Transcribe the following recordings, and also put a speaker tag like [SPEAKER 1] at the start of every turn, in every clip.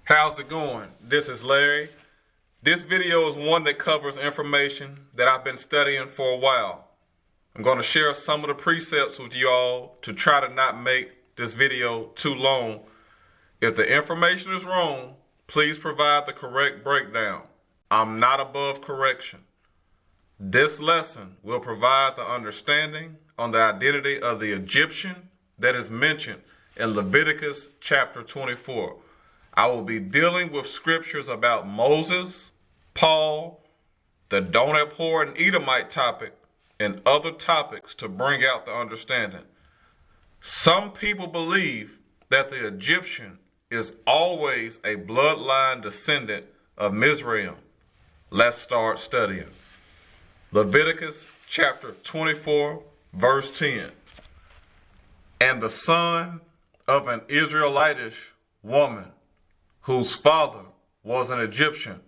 [SPEAKER 1] How's it going? This is Larry. This video is one that covers information that I've been studying for a while. I'm going to share some of the precepts with you all to try to not make this video too long. If the information is wrong, please provide the correct breakdown. I'm not above correction. This lesson will provide the understanding on the identity of the Egyptian that is mentioned in Leviticus chapter 24. I will be dealing with scriptures about Moses, Paul, the don't abhor an Edomite topic, and other topics to bring out the understanding. Some people believe that the Egyptian is always a bloodline descendant of Mizraim. Let's start studying. Leviticus chapter 24, verse 10. And the son of an Israelitish woman, whose father was an Egyptian,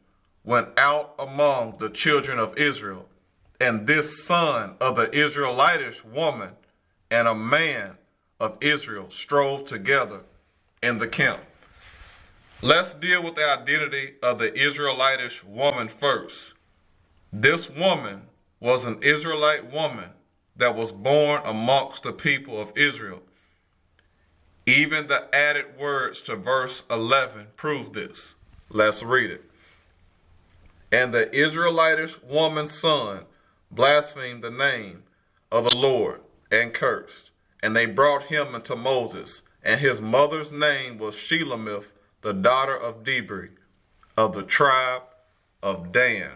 [SPEAKER 1] went out among the children of Israel. And this son of the Israelitish woman and a man of Israel strove together in the camp. Let's deal with the identity of the Israelitish woman first. This woman was an Israelite woman that was born amongst the people of Israel. Even the added words to verse 11 prove this. Let's read it. And the Israelitish woman's son blasphemed the name of the Lord and cursed. And they brought him unto Moses, and his mother's name was Shelemith, the daughter of Debri, of the tribe of Dan.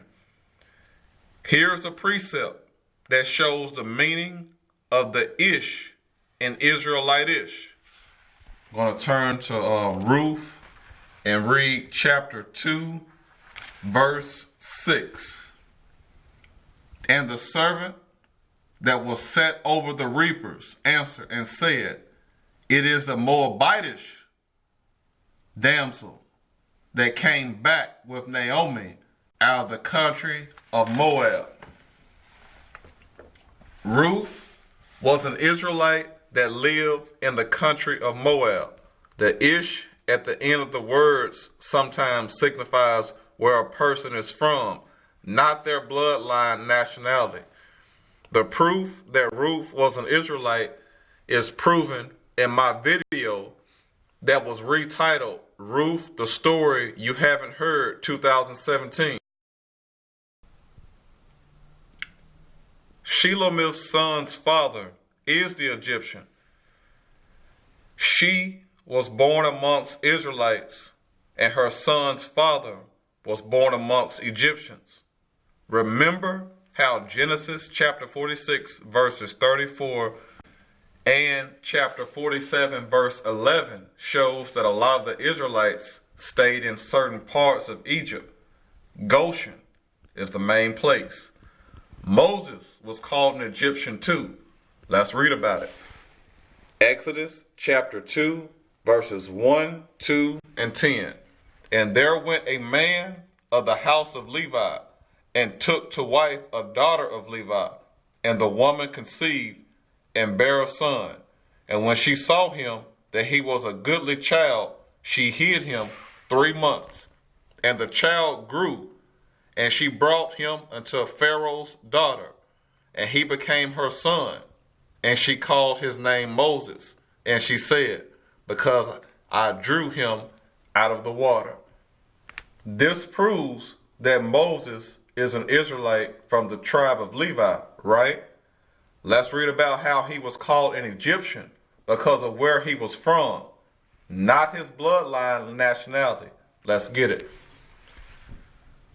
[SPEAKER 1] Here's a precept that shows the meaning of the ish in Israelite-ish. I'm going to turn to Ruth and read chapter 2, verse 6. And the servant that was set over the reapers answered and said, It is the Moabitish damsel that came back with Naomi out of the country of Moab. Ruth was an Israelite that lived in the country of Moab. The ish at the end of the words sometimes signifies where a person is from, not their bloodline nationality. The proof that Ruth was an Israelite is proven in my video that was retitled Ruth, the Story You Haven't Heard 2017. Shelemith's son's father is the Egyptian. She was born amongst Israelites, and her son's father was born amongst Egyptians. Remember how Genesis chapter 46 verses 34 and chapter 47 verse 11 shows that a lot of the Israelites stayed in certain parts of Egypt. Goshen is the main place. Moses was called an Egyptian too. Let's read about it. Exodus chapter 2 verses 1, 2, and 10. And there went a man of the house of Levi, and took to wife a daughter of Levi. And the woman conceived and bare a son. And when she saw him that he was a goodly child, she hid him 3 months. And the child grew, and she brought him unto Pharaoh's daughter, and he became her son. And she called his name Moses. And she said, Because I drew him out of the water. This proves that Moses is an Israelite from the tribe of Levi, right? Let's read about how he was called an Egyptian because of where he was from, not his bloodline and nationality. Let's get it.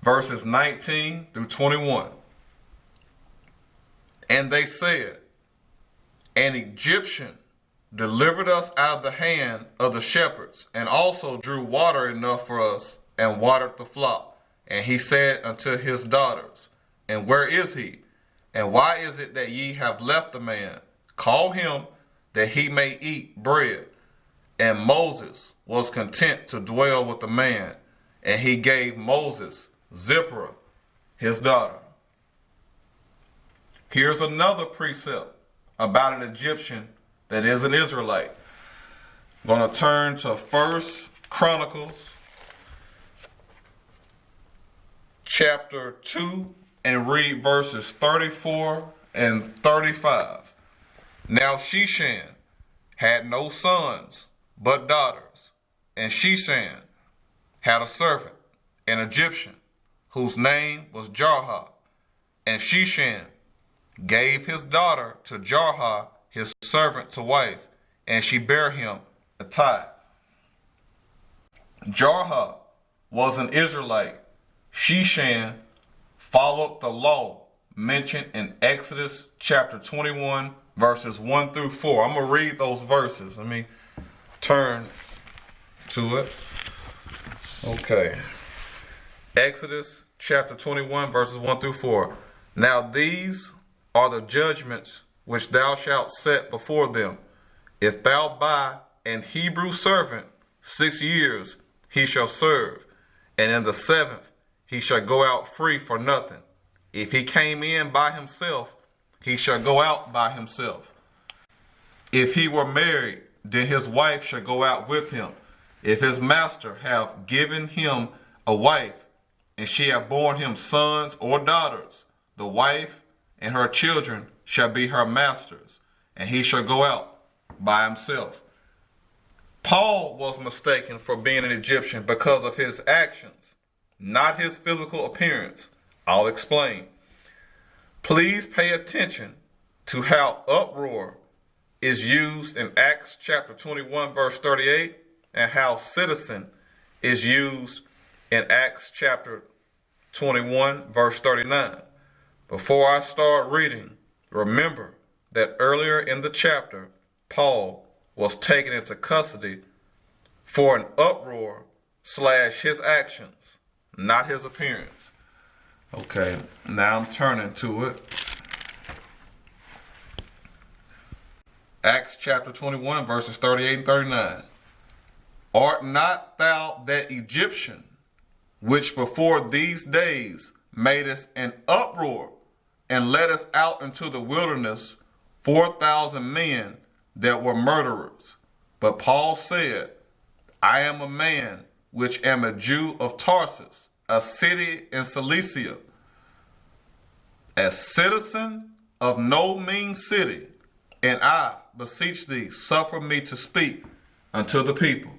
[SPEAKER 1] Verses 19 through 21. And they said, An Egyptian delivered us out of the hand of the shepherds, and also drew water enough for us, and watered the flock. And he said unto his daughters, And where is he? And why is it that ye have left the man? Call him, that he may eat bread. And Moses was content to dwell with the man, and he gave Moses Zipporah, his daughter. Here's another precept about an Egyptian that is an Israelite. I'm going to turn to 1 Chronicles chapter 2 and read verses 34 and 35. Now Sheshan had no sons but daughters, and Sheshan had a servant, an Egyptian, whose name was Jarha, and Sheshan gave his daughter to Jarha, his servant, to wife, and she bare him a tithe. Jarha was an Israelite. Sheshan followed the law mentioned in Exodus chapter 21, verses 1 through 4. I'm going to read those verses. Let me turn to it. Okay. Exodus chapter 21, verses 1 through 4. Now these are the judgments which thou shalt set before them. If thou buy an Hebrew servant 6 years, he shall serve, and in the 7th he shall go out free for nothing. If he came in by himself, he shall go out by himself. If he were married, then his wife shall go out with him. If his master have given him a wife, and she have borne him sons or daughters, the wife and her children shall be her masters, and he shall go out by himself. Paul was mistaken for being an Egyptian because of his actions, not his physical appearance. I'll explain. Please pay attention to how uproar is used in Acts chapter 21, verse 38, and how citizen is used in Acts chapter 21, verse 39. Before I start reading, remember that earlier in the chapter, Paul was taken into custody for an uproar / his actions, not his appearance. Okay, now I'm turning to it. Acts chapter 21, verses 38 and 39. Art not thou that Egyptian, which before these days made us an uproar, and led us out into the wilderness 4,000 men that were murderers? But Paul said, I am a man which am a Jew of Tarsus, a city in Cilicia, a citizen of no mean city, and I beseech thee, suffer me to speak unto the people.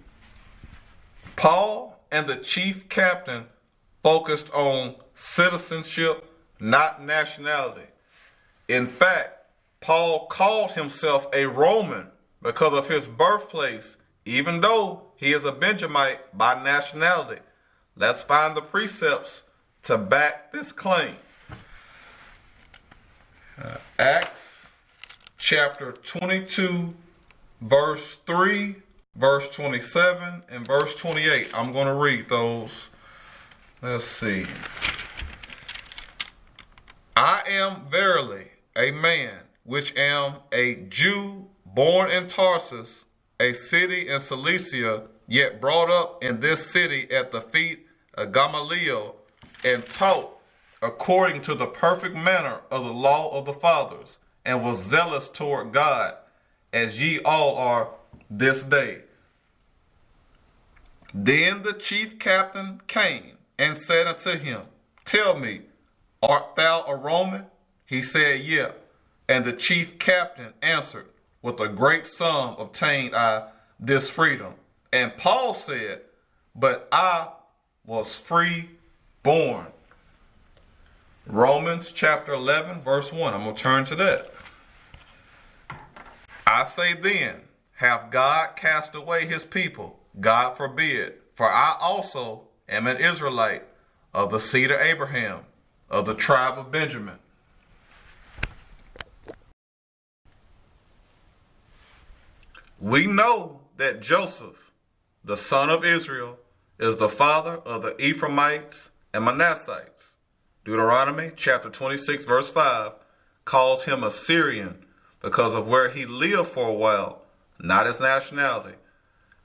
[SPEAKER 1] Paul and the chief captain focused on citizenship, not nationality. In fact, Paul called himself a Roman because of his birthplace, even though he is a Benjamite by nationality. Let's find the precepts to back this claim. Acts chapter 22, verse 3, verse 27, and verse 28. I'm going to read those. Let's see. I am verily a man which am a Jew born in Tarsus, a city in Cilicia, yet brought up in this city at the feet of Gamaliel, and taught according to the perfect manner of the law of the fathers, and was zealous toward God, as ye all are this day. Then the chief captain came and said unto him, Tell me, art thou a Roman? He said, Yea. And the chief captain answered, With a great sum obtained I this freedom. And Paul said, But I was free born. Romans chapter 11, verse 1. I'm going to turn to that. I say then, hath God cast away his people? God forbid. For I also am an Israelite of the seed of Abraham, of the tribe of Benjamin. We know that Joseph, the son of Israel, is the father of the Ephraimites and Manassites. Deuteronomy chapter 26, verse 5 calls him a Syrian because of where he lived for a while, not his nationality.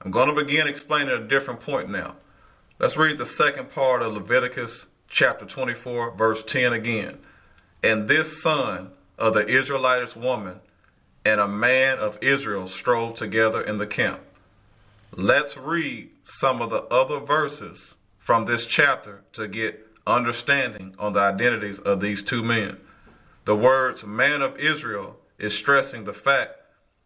[SPEAKER 1] I'm going to begin explaining a different point now. Let's read the second part of Leviticus chapter 24, verse 10 again. And this son of the Israelitish woman and a man of Israel strove together in the camp. Let's read some of the other verses from this chapter to get understanding on the identities of these two men. The words man of Israel is stressing the fact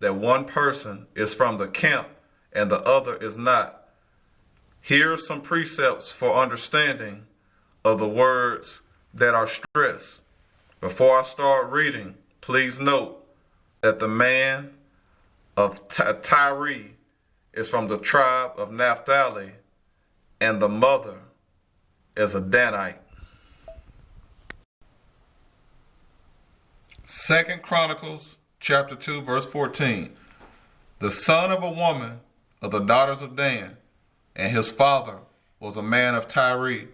[SPEAKER 1] that one person is from the camp and the other is not. Here are some precepts for understanding of the words that are stressed. Before I start reading, please note that the man of Tyre is from the tribe of Naphtali, and the mother is a Danite. 2 Chronicles chapter 2, verse 14. The son of a woman of the daughters of Dan, and his father was a man of Tyre,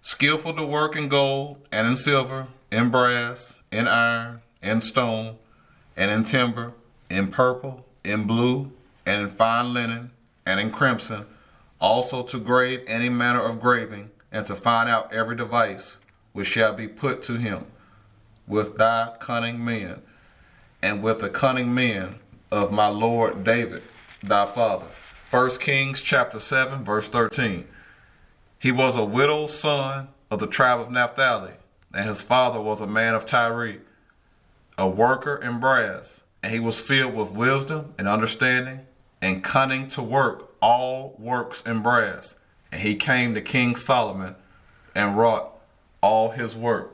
[SPEAKER 1] skillful to work in gold and in silver, in brass, in iron, in stone, and in timber, in purple, in blue, and in fine linen, and in crimson, also to grave any manner of graving, and to find out every device which shall be put to him, with thy cunning men, and with the cunning men of my Lord David, thy father. 1 Kings chapter 7, verse 13. He was a widow's son of the tribe of Naphtali, and his father was a man of Tyre, a worker in brass, and he was filled with wisdom and understanding, and cunning to work all works in brass. And he came to King Solomon and wrought all his work.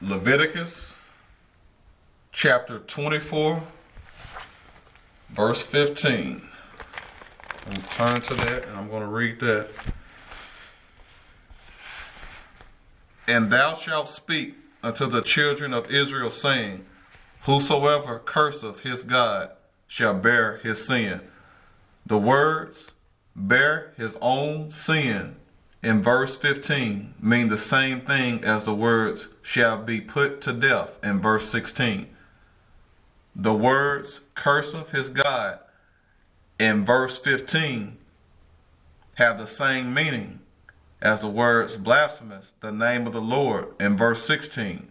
[SPEAKER 1] Leviticus chapter 24, verse 15. I'm going to turn to that and I'm going to read that. And thou shalt speak unto the children of Israel, saying, whosoever curseth his God shall bear his sin. The words bear his own sin in verse 15 mean the same thing as the words shall be put to death in verse 16. The words curseth his God in verse 15 have the same meaning as the words blasphemous the name of the Lord in verse 16.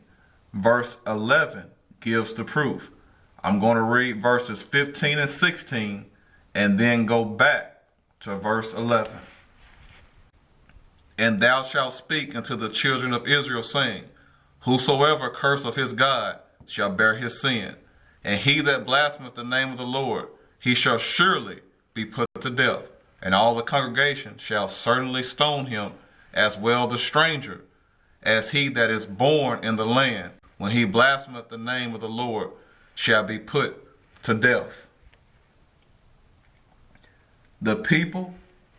[SPEAKER 1] Verse 11 gives the proof. I'm going to read verses 15 and 16 and then go back to verse 11. And thou shalt speak unto the children of Israel, saying, whosoever curseth his God shall bear his sin, and he that blasphemeth the name of the Lord, he shall surely be put to death, and all the congregation shall certainly stone him, as well the stranger as he that is born in the land, when he blasphemeth the name of the Lord, shall be put to death. The people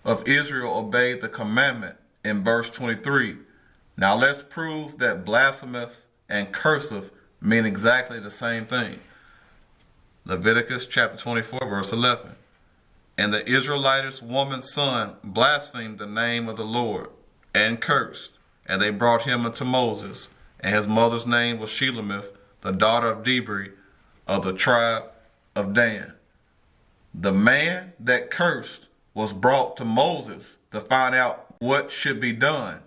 [SPEAKER 1] of Israel obeyed the commandment in verse 23. Now let's prove that blasphemous and curseth mean exactly the same thing. Leviticus chapter 24, verse 11. And the Israelitish woman's son blasphemed the name of the Lord and cursed, and they brought him unto Moses, and his mother's name was Shelemith, the daughter of Debri, of the tribe of Dan. The man that cursed was brought to Moses to find out what should be done.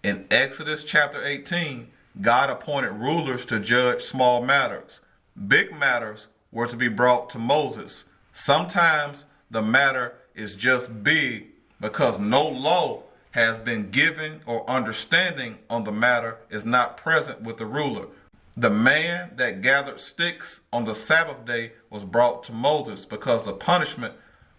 [SPEAKER 1] In Exodus chapter 18, God appointed rulers to judge small matters. Big matters were to be brought to Moses. Sometimes the matter is just big because no law has been given or understanding on the matter is not present with the ruler. The man that gathered sticks on the Sabbath day was brought to Moses because the punishment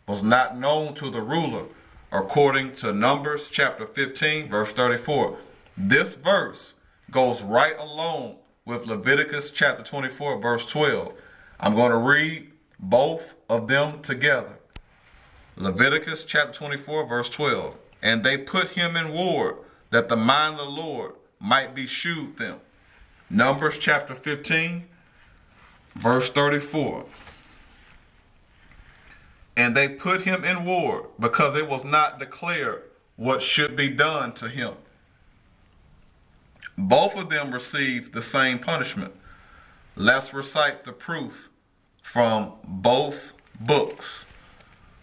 [SPEAKER 1] was not known to the ruler, according to Numbers chapter 15, verse 34. This verse goes right along with Leviticus chapter 24, verse 12. I'm going to read both of them together. Leviticus chapter 24, verse 12. And they put him in ward, that the mind of the Lord might be shewed them. Numbers chapter 15, verse 34. And they put him in ward, because it was not declared what should be done to him. Both of them received the same punishment. Let's recite the proof from both books.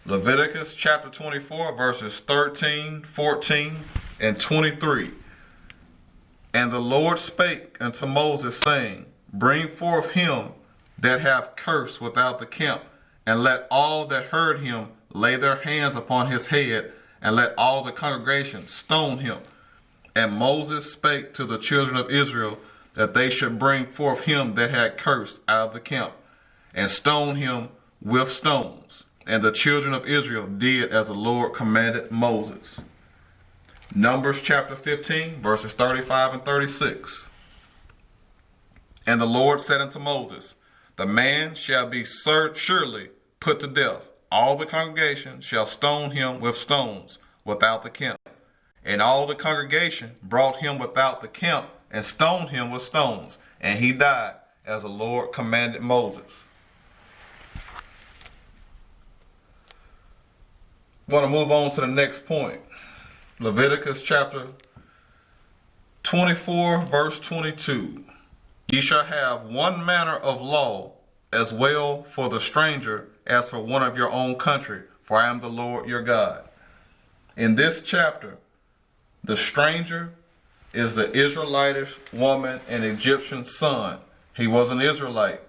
[SPEAKER 1] Leviticus chapter 24, verses 13, 14, and 23. And the Lord spake unto Moses, saying, bring forth him that hath cursed without the camp, and let all that heard him lay their hands upon his head, and let all the congregation stone him. And Moses spake to the children of Israel that they should bring forth him that had cursed out of the camp, and stone him with stones. And the children of Israel did as the Lord commanded Moses. Numbers chapter 15, verses 35 and 36. And the Lord said unto Moses, the man shall be surely put to death. All the congregation shall stone him with stones without the camp. And all the congregation brought him without the camp and stoned him with stones. And he died as the Lord commanded Moses. I want to move on to the next point. Leviticus chapter 24, verse 22. Ye shall have one manner of law as well for the stranger as for one of your own country, for I am the Lord your God. In this chapter, the stranger is the Israelitish woman and Egyptian son. He was an Israelite.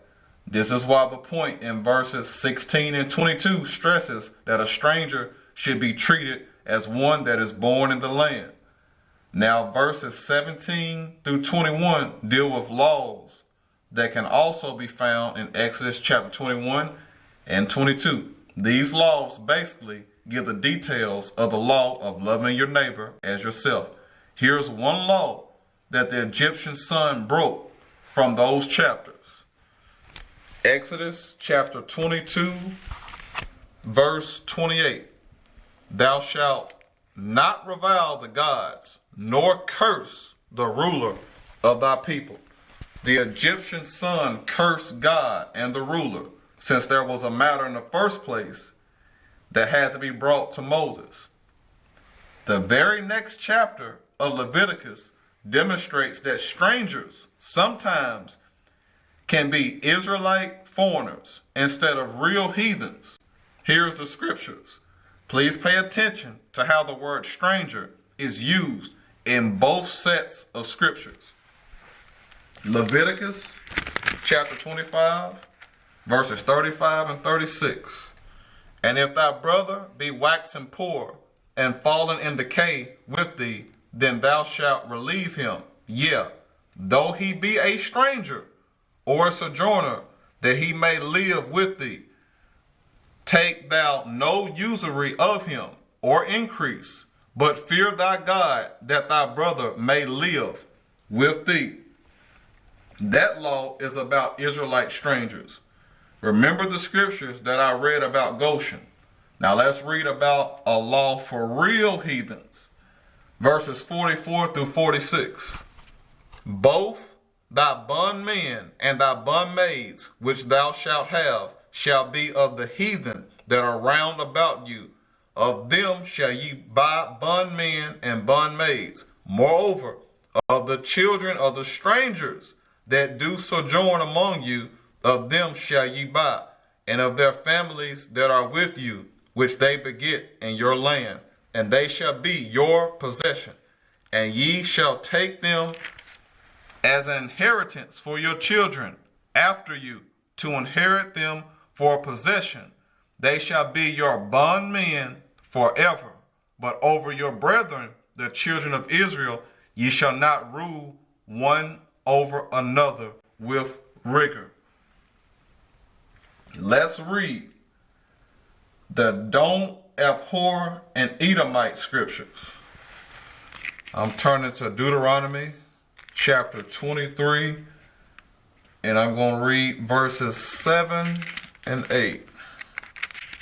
[SPEAKER 1] This is why the point in verses 16 and 22 stresses that a stranger should be treated as one that is born in the land. Now, verses 17 through 21 deal with laws that can also be found in Exodus chapter 21 and 22. These laws basically give the details of the law of loving your neighbor as yourself. Here's one law that the Egyptian son broke from those chapters. Exodus chapter 22, verse 28. Thou shalt not revile the gods, nor curse the ruler of thy people. The Egyptian son cursed God and the ruler, since there was a matter in the first place that had to be brought to Moses. The very next chapter of Leviticus demonstrates that strangers sometimes can be Israelite foreigners instead of real heathens. Here's the scriptures. Please pay attention to how the word stranger is used in both sets of scriptures. Leviticus chapter 25, verses 35 and 36. And if thy brother be waxen poor and fallen in decay with thee, then thou shalt relieve him. Yea, though he be a stranger or a sojourner, that he may live with thee. Take thou no usury of him or increase, but fear thy God, that thy brother may live with thee. That law is about Israelite strangers. Remember the scriptures that I read about Goshen. Now let's read about a law for real heathens. Verses 44 through 46. Both thy bondmen and thy bondmaids, which thou shalt have, shall be of the heathen that are round about you. Of them shall ye buy bondmen and bondmaids. Moreover, of the children of the strangers that do sojourn among you, of them shall ye buy, and of their families that are with you, which they beget in your land, and they shall be your possession. And ye shall take them as an inheritance for your children after you, to inherit them for possession. They shall be your bondmen forever. But over your brethren, the children of Israel, ye shall not rule one over another with rigor. Let's read the don't abhor and Edomite scriptures. I'm turning to Deuteronomy chapter 23, and I'm going to read verses 7 and 8.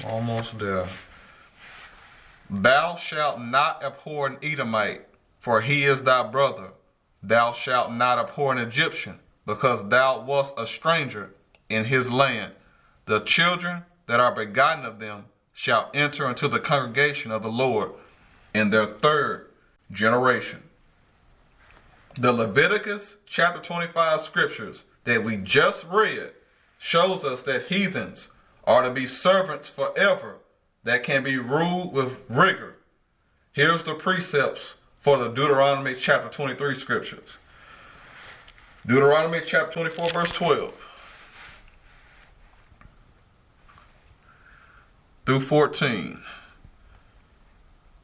[SPEAKER 1] Almost there. Thou shalt not abhor an Edomite, for he is thy brother. Thou shalt not abhor an Egyptian, because thou wast a stranger in his land. The children that are begotten of them shall enter into the congregation of the Lord in their third generation. The Leviticus chapter 25 scriptures that we just read shows us that heathens are to be servants forever that can be ruled with rigor. Here's the precepts for the Deuteronomy chapter 23 scriptures. Deuteronomy chapter 24 verse 12. through 14.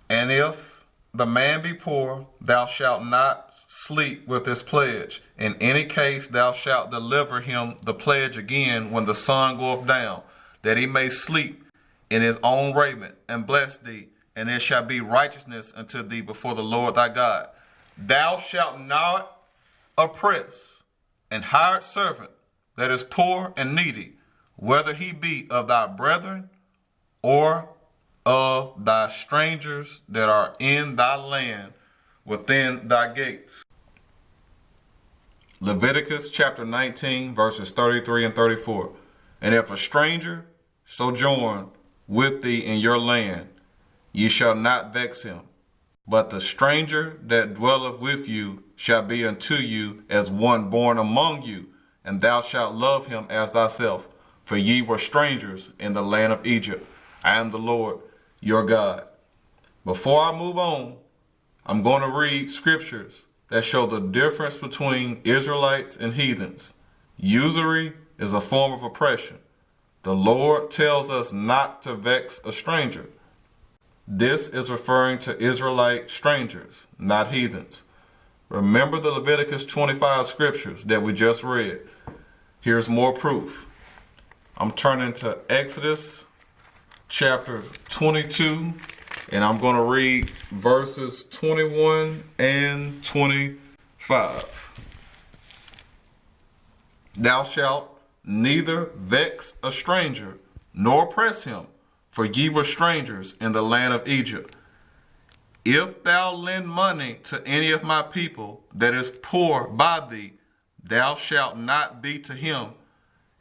[SPEAKER 1] And if the man be poor, thou shalt not sleep with his pledge. In any case, thou shalt deliver him the pledge again when the sun goeth down, that he may sleep in his own raiment, and bless thee, and it shall be righteousness unto thee before the Lord thy God. Thou shalt not oppress an hired servant that is poor and needy, whether he be of thy brethren or of thy strangers that are in thy land within thy gates. Leviticus chapter 19, verses 33 and 34. And if a stranger sojourn with thee in your land, ye shall not vex him. But the stranger that dwelleth with you shall be unto you as one born among you, and thou shalt love him as thyself. For ye were strangers in the land of Egypt. I am the Lord your God. Before I move on, I'm going to read scriptures that show the difference between Israelites and heathens. Usury is a form of oppression. The Lord tells us not to vex a stranger. This is referring to Israelite strangers, not heathens. Remember the Leviticus 25 scriptures that we just read. Here's more proof. I'm turning to Exodus chapter 22, and I'm going to read verses 21 and 25. Thou shalt neither vex a stranger, nor oppress him, for ye were strangers in the land of Egypt. If thou lend money to any of my people that is poor by thee, thou shalt not be to him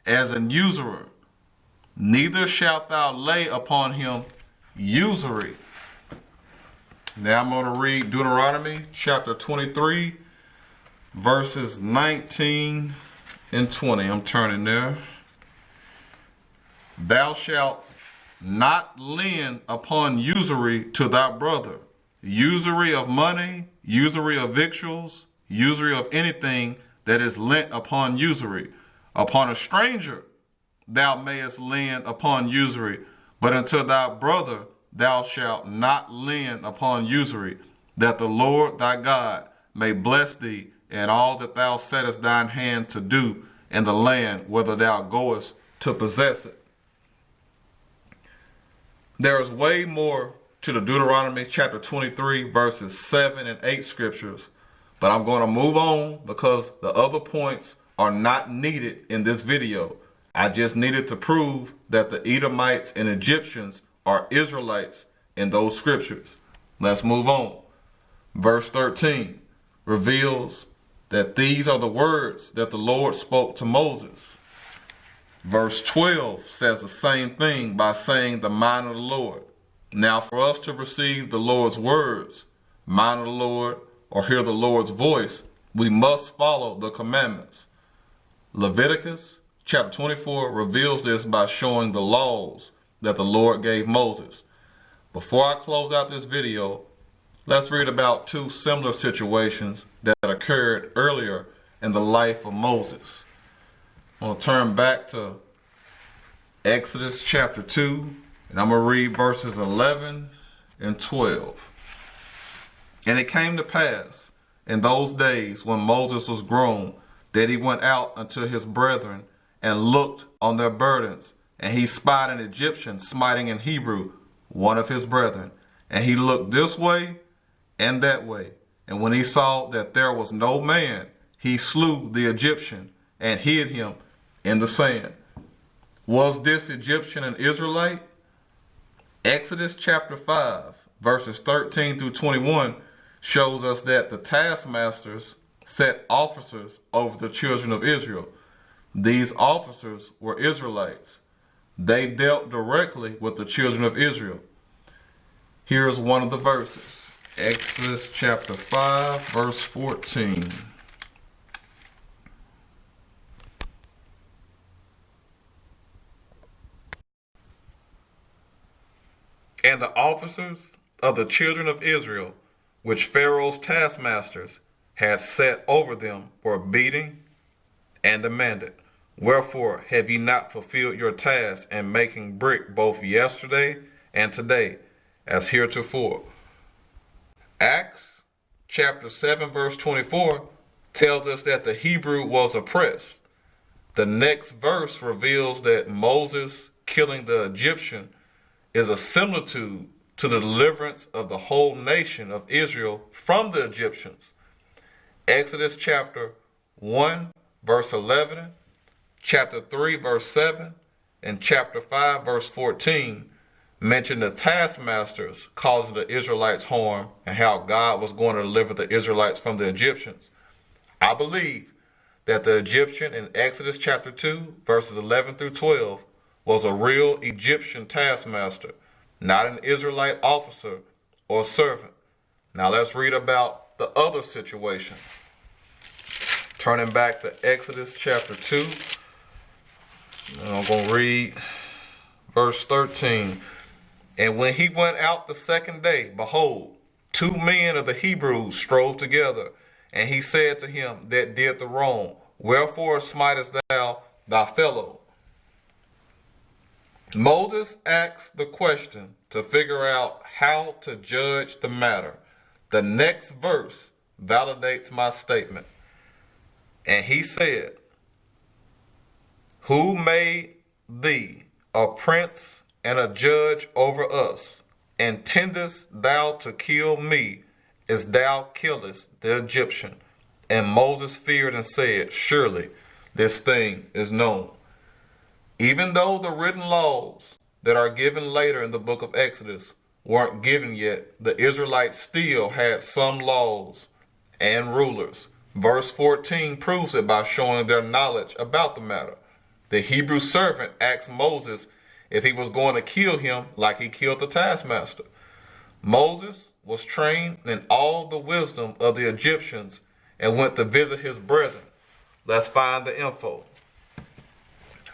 [SPEAKER 1] as an usurer, neither shalt thou lay upon him usury. Now I'm going to read Deuteronomy chapter 23, verses 19 and 20. I'm turning there. Thou shalt not lend upon usury to thy brother, usury of money, usury of victuals, usury of anything that is lent upon usury. Upon a stranger thou mayest lend upon usury, but unto thy brother thou shalt not lend upon usury, that the Lord thy God may bless thee in all that thou settest thine hand to do in the land whither thou goest to possess it. There is way more to the Deuteronomy chapter 23 verses 7 and 8 scriptures, but I'm going to move on because the other points are not needed in this video. I just needed to prove that the Edomites and Egyptians are Israelites in those scriptures. Let's move on. Verse 13 reveals that these are the words that the Lord spoke to Moses. Verse 12 says the same thing by saying the mind of the Lord. Now for us to receive the Lord's words, mind of the Lord, or hear the Lord's voice, we must follow the commandments. Leviticus chapter 24 reveals this by showing the laws that the Lord gave Moses. Before I close out this video, let's read about two similar situations that occurred earlier in the life of Moses. I'm going to turn back to Exodus chapter 2, and I'm going to read verses 11 and 12. And it came to pass in those days when Moses was grown, that he went out unto his brethren and looked on their burdens. And he spied an Egyptian smiting an Hebrew, one of his brethren. And he looked this way and that way. And when he saw that there was no man, he slew the Egyptian and hid him in the sand. Was this Egyptian an Israelite? Exodus chapter 5, verses 13 through 21 shows us that the taskmasters set officers over the children of Israel. These officers were Israelites. They dealt directly with the children of Israel. Here's one of the verses. Exodus chapter 5, verse 14. And the officers of the children of Israel, which Pharaoh's taskmasters had set over them, were beaten and demanded, Wherefore have ye not fulfilled your task in making brick both yesterday and today, as heretofore? Acts chapter 7 verse 24 tells us that the Hebrew was oppressed. The next verse reveals that Moses killing the Egyptian is a similitude to the deliverance of the whole nation of Israel from the Egyptians. Exodus chapter 1 verse 11, chapter 3 verse 7, and chapter 5 verse 14 mention the taskmasters causing the Israelites harm and how God was going to deliver the Israelites from the Egyptians. I believe that the Egyptian in Exodus chapter 2 verses 11 through 12 was a real Egyptian taskmaster, not an Israelite officer or servant. Now let's read about the other situation. Turning back to Exodus chapter 2, and I'm going to read verse 13. And when he went out the second day, behold, 2 men of the Hebrews strove together. And he said to him that did the wrong, Wherefore smitest thou thy fellow? Moses asked the question to figure out how to judge the matter. The next verse validates my statement. And he said, Who made thee a prince and a judge over us? Intendest thou to kill me as thou killest the Egyptian? And Moses feared and said, Surely this thing is known. Even though the written laws that are given later in the book of Exodus weren't given yet, the Israelites still had some laws and rulers. Verse 14 proves it by showing their knowledge about the matter. The Hebrew servant asked Moses if he was going to kill him like he killed the taskmaster. Moses was trained in all the wisdom of the Egyptians and went to visit his brethren. Let's find the info.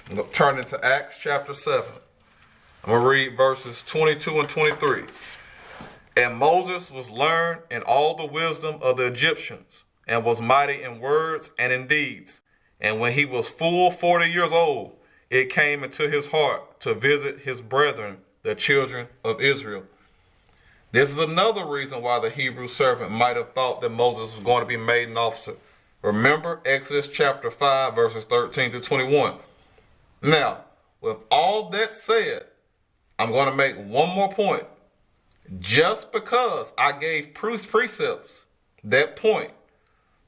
[SPEAKER 1] I'm going to turn into Acts chapter 7. I'm going to read verses 22 and 23. And Moses was learned in all the wisdom of the Egyptians, and was mighty in words and in deeds. And when he was full 40 years old, it came into his heart to visit his brethren, the children of Israel. This is another reason why the Hebrew servant might have thought that Moses was going to be made an officer. Remember Exodus chapter 5, verses 13 to 21. Now, with all that said, I'm going to make one more point. Just because I gave precepts that point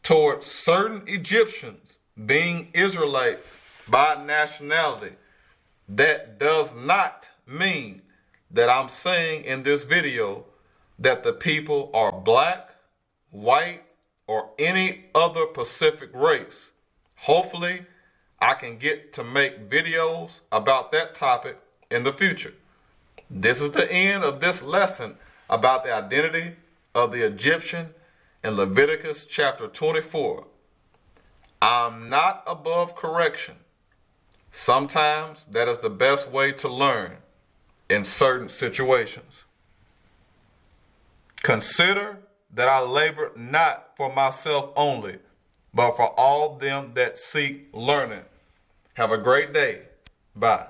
[SPEAKER 1] toward certain Egyptians being Israelites by nationality, that does not mean that I'm saying in this video that the people are black, white, or any other Pacific race. Hopefully, I can get to make videos about that topic in the future. This is the end of this lesson about the identity of the Egyptian in Leviticus chapter 24. I'm not above correction. Sometimes that is the best way to learn in certain situations. Consider that I labor not for myself only, but for all them that seek learning. Have a great day. Bye.